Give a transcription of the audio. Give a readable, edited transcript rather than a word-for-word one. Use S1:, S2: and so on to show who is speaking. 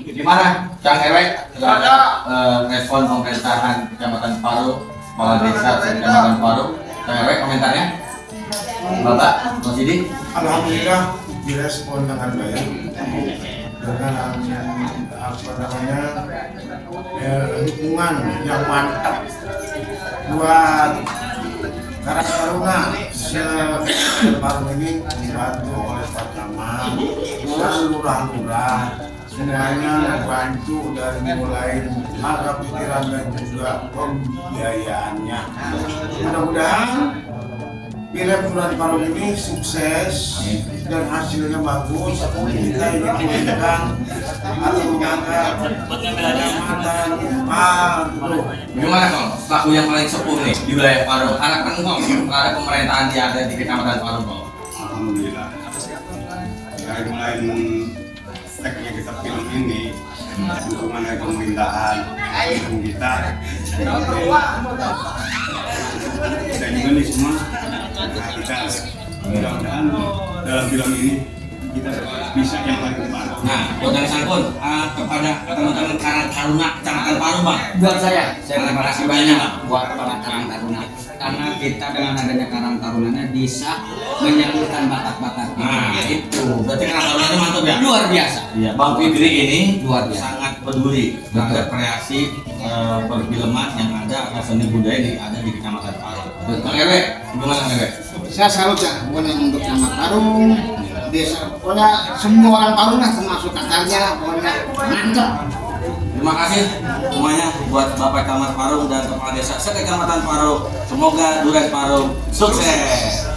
S1: Gimana, Kang Ewek? Respon pemerintahan Kecamatan Parung, Kepala Desa Kecamatan Parung. Kang Ewek, komentarnya? Bapak, Mas Didi?
S2: Alhamdulillah direspon dengan baik dengan dukungan yang mantap buat Karang Taruna Parung ini dibantu oleh Pak Camat, lurah-lurah semuanya membantu dari mulai tenaga pikiran dan juga pembiayaannya. Mudah-mudahan Pilek Kelurahan Parung ini sukses dan hasilnya bagus. Kita ingin memberikan atau mengangkat Kecamatan Parung.
S1: Gimana Kong? Selaku yang paling sepuh nih di wilayah Parung, harapan Kong terhadap pemerintahan yang ada di Kecamatan Parung Kong?
S3: Alhamdulillah. Dari mulai teknik kita film ini, dukungan dari pemerintahan kita juga nih semua. Kita mudah-mudahan dalam film ini kita bisa yang paling depan.
S1: Nah, buat dari Sangkun, kepada teman-teman Karang Taruna Kecamatan Parung, Bang.
S4: Buat saya terima kasih banyak buat para Karang Taruna, karena kita dengan adanya Karang Tarunanya bisa menyalurkan bakat-bakat kita.
S1: Nah, itu berarti Karang Tarunanya mantap ya?
S4: Luar biasa.
S1: Iya, Bang Fitri ini
S4: Luar biasa.
S1: sangat peduli terhadap kreasi perfilman yang ada atau seni budaya yang ada di Kecamatan Parung. Bang Ewe, gimana Bang Ewe?
S2: Saya salut ya, bukan untuk Kecamatan Parung, desa, pokoknya semua orang Parung lah termasuk kakarnya, pokoknya mantap.
S1: Terima kasih semuanya buat Bapak Camat Parung dan Kepala Desa Kecamatan Parung. Semoga Dures Parung sukses.